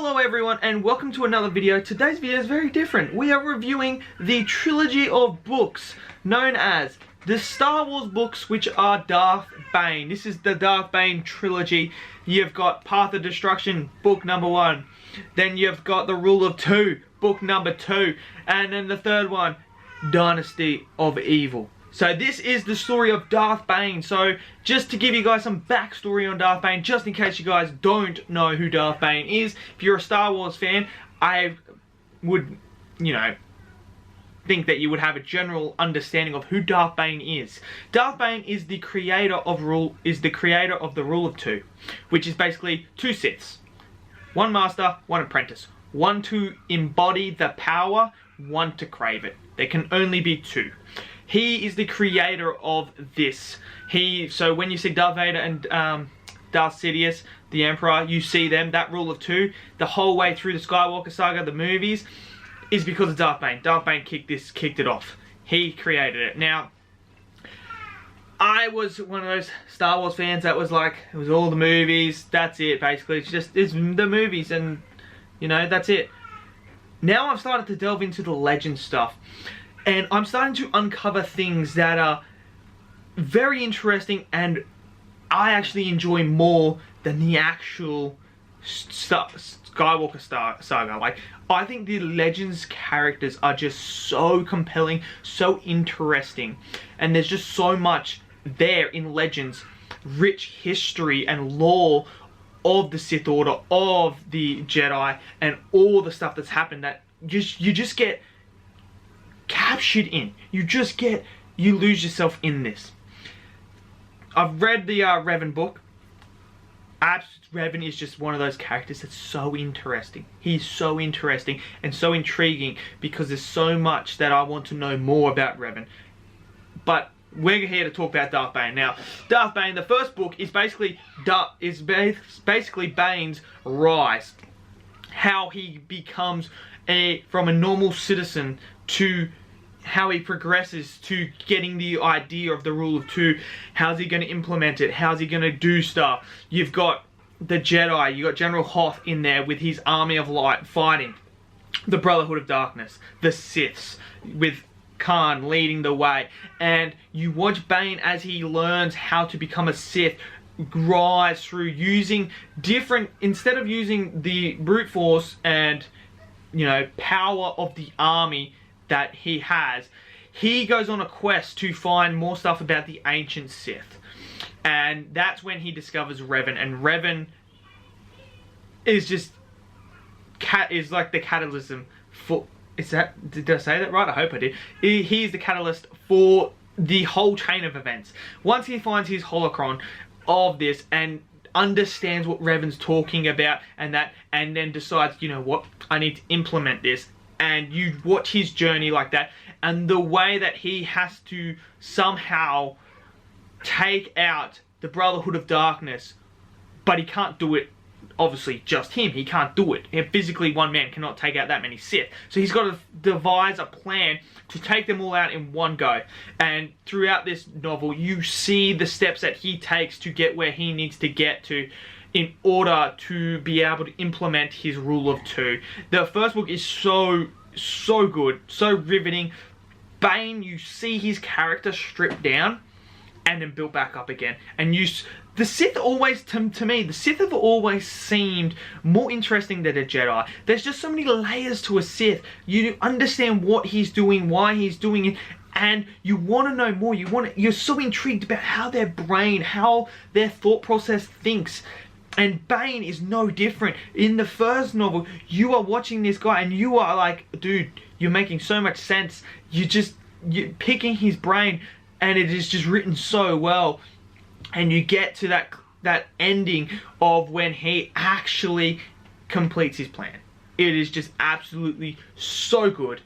Hello everyone and welcome to another video. Today's video is very different. We are reviewing the trilogy of books known as the Star Wars books, which are Darth Bane. This is the Darth Bane trilogy. You've got Path of Destruction, book number 1. Then you've got The Rule of Two, book number 2. And then the third one, Dynasty of Evil. So this is the story of Darth Bane. So just to give you guys some backstory on Darth Bane, just in case you guys don't know who Darth Bane is, if you're a Star Wars fan, I would, think that you would have a general understanding of who Darth Bane is. Darth Bane is the creator of the Rule of Two, which is basically two Siths. One master, one apprentice. One to embody the power, one to crave it. There can only be two. He is the creator of this. So when you see Darth Vader and Darth Sidious, the Emperor, you see them, that Rule of Two, the whole way through the Skywalker saga, the movies, is because of Darth Bane. Darth Bane kicked it off. He created it. Now, I was one of those Star Wars fans that was like, it was all the movies, that's it, basically. It's the movies and, that's it. Now I've started to delve into the legend stuff. And I'm starting to uncover things that are very interesting and I actually enjoy more than the actual Skywalker saga. Like, I think the Legends characters are just so compelling, so interesting. And there's just so much there in Legends, rich history and lore of the Sith Order, of the Jedi, and all the stuff that's happened that you just get captured in. You lose yourself in this. I've read the Revan book. Revan is just one of those characters that's so interesting. He's so interesting and so intriguing because there's so much that I want to know more about Revan. But we're here to talk about Darth Bane. Now, Darth Bane, the first book is basically Bane's rise. How he becomes from a normal citizen to how he progresses to getting the idea of the Rule of Two. How's he going to implement it? How's he going to do stuff? You've got the Jedi. You've got General Hoth in there with his army of light fighting the Brotherhood of Darkness, the Siths, with Khan leading the way. And you watch Bane as he learns how to become a Sith, rise through using different, instead of using the brute force and power of the army that he has, he goes on a quest to find more stuff about the ancient Sith. And that's when he discovers Revan. And Revan is just is like the catalyst for, did I say that right? I hope I did. He's the catalyst for the whole chain of events. Once he finds his holocron of this and understands what Revan's talking about and then decides, what, I need to implement this. And you watch his journey like that, and the way that he has to somehow take out the Brotherhood of Darkness, but he can't do it, obviously just him, he can't do it. Physically, one man cannot take out that many Sith. So he's got to devise a plan to take them all out in one go. And throughout this novel, you see the steps that he takes to get where he needs to get to in order to be able to implement his Rule of Two. The first book is so good, so riveting. Bane, you see his character stripped down and then built back up again. And the Sith always, to me, the Sith have always seemed more interesting than a Jedi. There's just so many layers to a Sith. You understand what he's doing, why he's doing it, and you want to know more. You're so intrigued about how their brain, how their thought process thinks. And Bane is no different. In the first novel, you are watching this guy and you are like, dude, you're making so much sense. You're picking his brain and it is just written so well. And you get to that ending of when he actually completes his plan. It is just absolutely so good.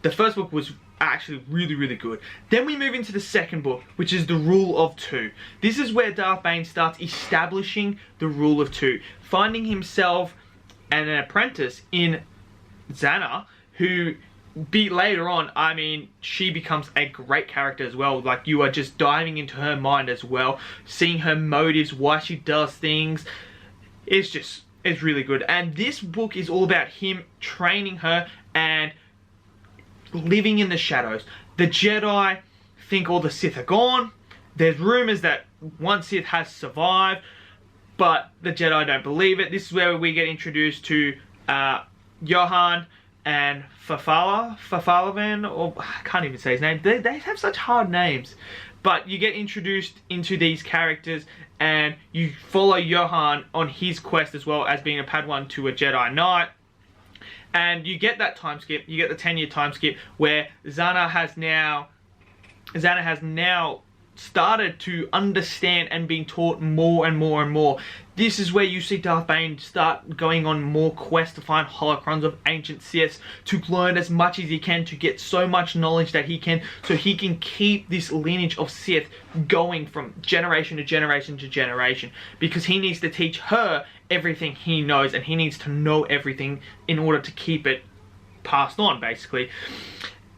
The first book was actually really good. Then we move into the second book, which is the Rule of Two. This is where Darth Bane starts establishing the Rule of Two, finding himself and an apprentice in Xana, who later on, I mean, she becomes a great character as well. Like, you are just diving into her mind as well, seeing her motives, why she does things. It's just is really good. And this book is all about him training her and living in the shadows. The Jedi think all the Sith are gone. There's rumors that one Sith has survived, but the Jedi don't believe it. This is where we get introduced to Johan and Fafalavan, or I can't even say his name. They have such hard names. But you get introduced into these characters and you follow Johan on his quest as well as being a Padawan to a Jedi Knight. And you get that time skip, you get the 10-year time skip where Zana has now started to understand and being taught more and more and more. This is where you see Darth Bane start going on more quests to find holocrons of ancient Siths, to learn as much as he can, to get so much knowledge that he can, so he can keep this lineage of Sith going from generation to generation to generation, because he needs to teach her everything he knows, and he needs to know everything in order to keep it passed on, basically.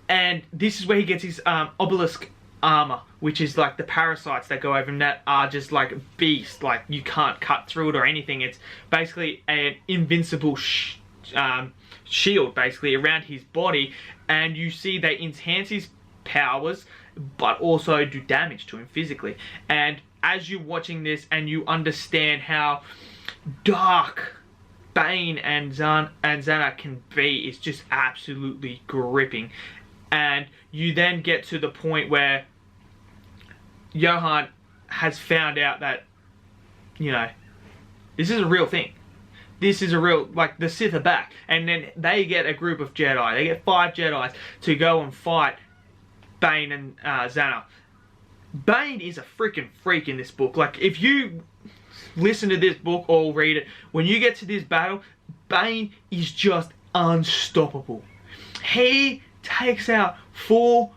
And this is where he gets his obelisk armor, which is like the parasites that go over him that are just like beasts, like you can't cut through it or anything. It's basically an invincible shield basically around his body, and you see they enhance his powers but also do damage to him physically. And as you're watching this and you understand how dark Bane and Zana can be, it's just absolutely gripping. And you then get to the point where Johan has found out that, you know, this is a real thing. This is a real, like, the Sith are back. And then they get a group of Jedi. They get 5 Jedis to go and fight Bane and Zana. Bane is a freaking freak in this book. Like, if you listen to this book or read it, when you get to this battle, Bane is just unstoppable. He takes out 3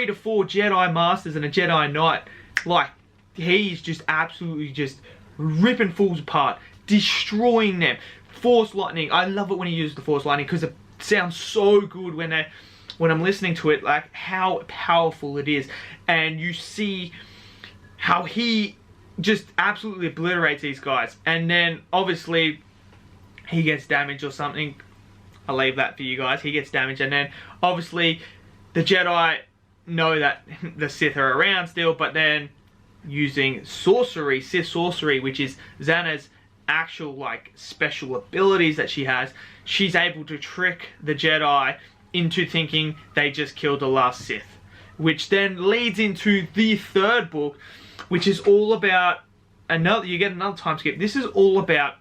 to 4 Jedi Masters and a Jedi Knight. Like, he's just absolutely just ripping fools apart, destroying them. Force lightning. I love it when he uses the Force lightning because it sounds so good when I'm listening to it, like how powerful it is. And you see how he just absolutely obliterates these guys. And then obviously he gets damaged or something. I'll leave that for you guys. He gets damaged, and then obviously the Jedi know that the Sith are around still, but then using sorcery, Sith sorcery, which is Xana's actual like special abilities that she has, she's able to trick the Jedi into thinking they just killed the last Sith, which then leads into the 3rd book, which is all about you get another time skip. This is all about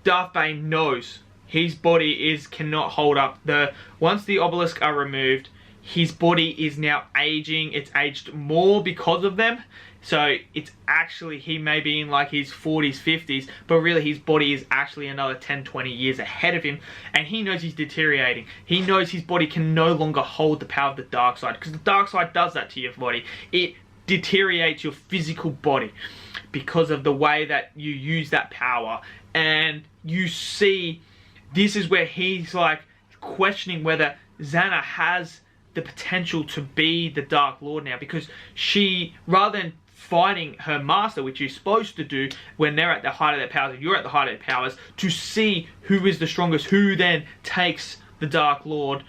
Darth Bane knows his body cannot hold up. Once the obelisk are removed, his body is now aging. It's aged more because of them. So it's actually, he may be in like his 40s, 50s, but really his body is actually another 10, 20 years ahead of him. And he knows he's deteriorating. He knows his body can no longer hold the power of the dark side, because the dark side does that to your body. It deteriorates your physical body because of the way that you use that power. And you see, this is where he's like questioning whether Zana has the potential to be the Dark Lord now, because she, rather than fighting her master, which you're supposed to do when they're at the height of their powers, and you're at the height of their powers, to see who is the strongest, who then takes the Dark Lord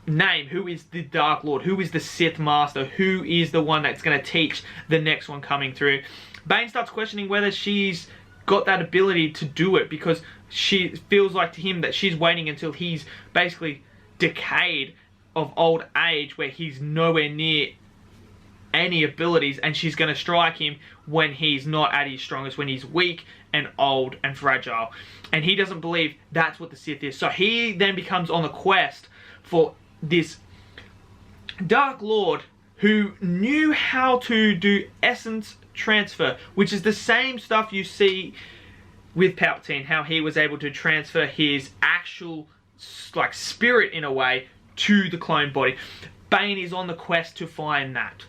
name, who is the Dark Lord, who is the Sith Master, who is the one that's going to teach the next one coming through. Bane starts questioning whether she's got that ability to do it, because she feels like to him that she's waiting until he's basically decayed of old age, where he's nowhere near any abilities, and she's going to strike him when he's not at his strongest, when he's weak and old and fragile. And he doesn't believe that's what the Sith is. So he then becomes on the quest for this Dark Lord who knew how to do essence transfer, which is the same stuff you see with Palpatine, how he was able to transfer his actual like spirit in a way to the clone body. Bane is on the quest to find that.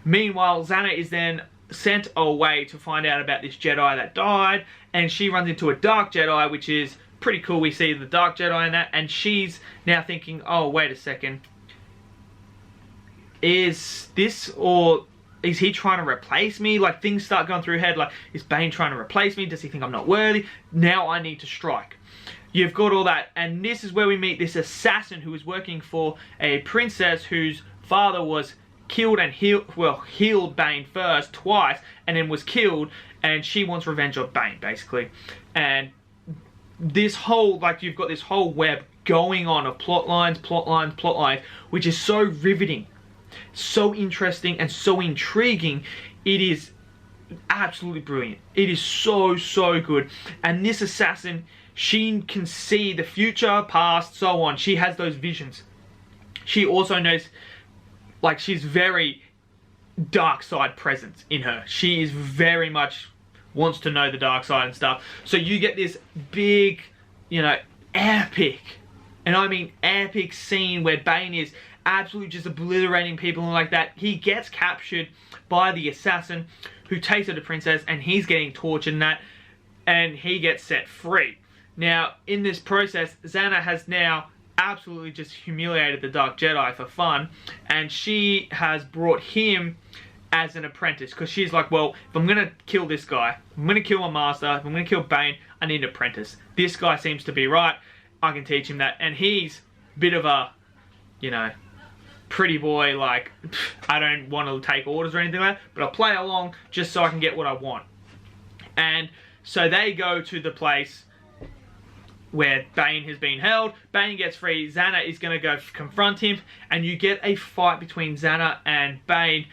Meanwhile, Zana is then sent away to find out about this Jedi that died, and she runs into a Dark Jedi, which is pretty cool. We see the Dark Jedi in that, and she's now thinking, oh, wait a second. Is this, or is he trying to replace me? Like, things start going through your head, like, is Bane trying to replace me? Does he think I'm not worthy? Now I need to strike. You've got all that, and this is where we meet this assassin who is working for a princess whose father was killed and healed Bane first, twice, and then was killed, and she wants revenge of Bane, basically. And this whole, like, you've got this whole web going on of plot lines, which is so riveting, so interesting, and so intriguing. It is absolutely brilliant. It is so good. And this assassin, she can see the future, past, so on. She has those visions. She also knows, like, she's very dark side presence in her. She is very much wants to know the dark side and stuff. So you get this big, you know, epic, and I mean epic scene where Bane is absolutely just obliterating people and like that. He gets captured by the assassin who takes her to princess, and he's getting tortured and that, and he gets set free. Now, in this process, Xana has now absolutely just humiliated the Dark Jedi for fun, and she has brought him as an apprentice, because she's like, well, if I'm gonna kill this guy, I'm gonna kill my master, if I'm gonna kill Bane, I need an apprentice. This guy seems to be right, I can teach him that. And he's a bit of a, you know, pretty boy, like, I don't want to take orders or anything like that, but I'll play along just so I can get what I want. And so they go to the place where Bane has been held. Bane gets free. Xana is going to go confront him, and you get a fight between Xana and Bane,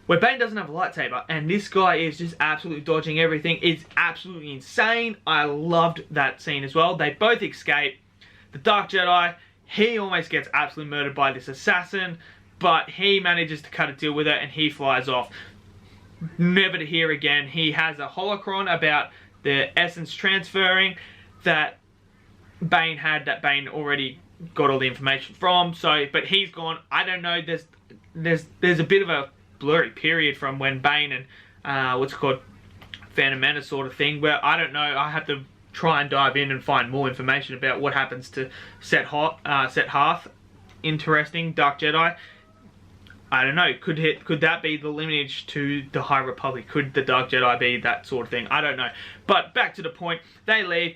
where Bane doesn't have a lightsaber, and this guy is just absolutely dodging everything. It's absolutely insane. I loved that scene as well. They both escape. The Dark Jedi, he almost gets absolutely murdered by this assassin, but he manages to cut a deal with it, and he flies off. Never to hear again. He has a holocron about the essence transferring that Bane had, that Bane already got all the information from. So, but he's gone. I don't know. There's a bit of a blurry period from when Bane and what's it called, Phantom Menace sort of thing, where I don't know. I have to try and dive in and find more information about what happens to Set Hearth. Interesting. Dark Jedi. I don't know. Could that be the lineage to the High Republic? Could the Dark Jedi be that sort of thing? I don't know. But back to the point. They leave.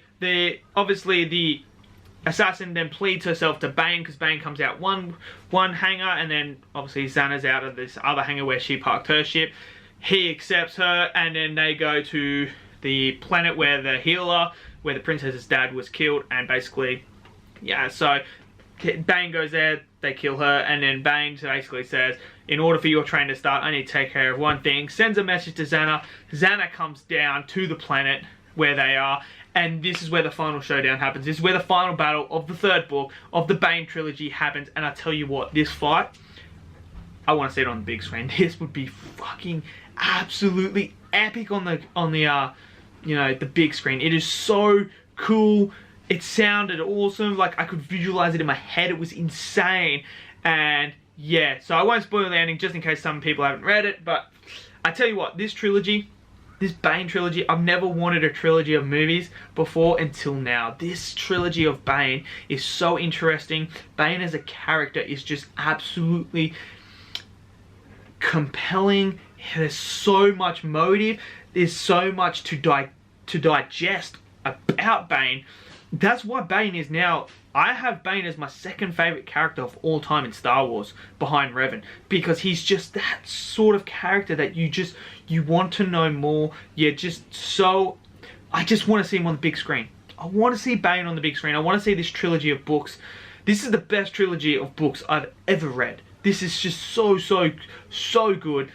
Obviously the assassin then pleads herself to Bane, because Bane comes out one hangar, and then obviously Xana's out of this other hangar where she parked her ship. He accepts her, and then they go to the planet where the princess's dad was killed, and basically, yeah, so Bane goes there, they kill her, and then Bane basically says, in order for your train to start, I need to take care of one thing. Sends a message to Xana. Xana comes down to the planet where they are, and this is where the final showdown happens. This is where the final battle of the third book of the Bane trilogy happens, and I tell you what, this fight, I want to see it on the big screen. This would be fucking absolutely epic on the you know, the big screen. It is so cool. It sounded awesome. Like, I could visualize it in my head. It was insane. And yeah, so I won't spoil the ending just in case some people haven't read it, but I tell you what, this trilogy, this Bane trilogy, I've never wanted a trilogy of movies before until now. This trilogy of Bane is so interesting. Bane as a character is just absolutely compelling. There's so much motive. There's so much to digest about Bane. That's why Bane is now, I have Bane as my second favourite character of all time in Star Wars, behind Revan, because he's just that sort of character that you want to know more. I just want to see him on the big screen. I want to see Bane on the big screen. I want to see this trilogy of books. This is the best trilogy of books I've ever read. This is just so good.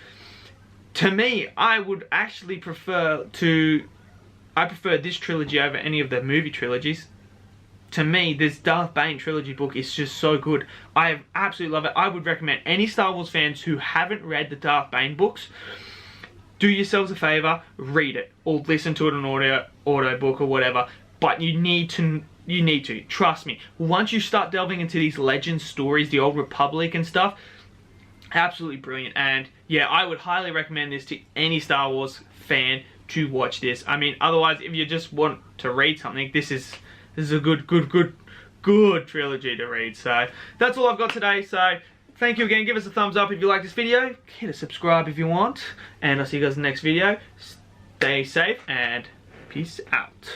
To me, I would actually prefer this trilogy over any of the movie trilogies. To me, this Darth Bane trilogy book is just so good. I absolutely love it. I would recommend any Star Wars fans who haven't read the Darth Bane books, do yourselves a favour, read it, or listen to it on audio book or whatever. But you need to, trust me. Once you start delving into these legend stories, the Old Republic and stuff, absolutely brilliant. And yeah, I would highly recommend this to any Star Wars fan to watch this. I mean, otherwise, if you just want to read something, this is a good trilogy to read. So that's all I've got today. So thank you again. Give us a thumbs up if you like this video. Hit a subscribe if you want. And I'll see you guys in the next video. Stay safe and peace out.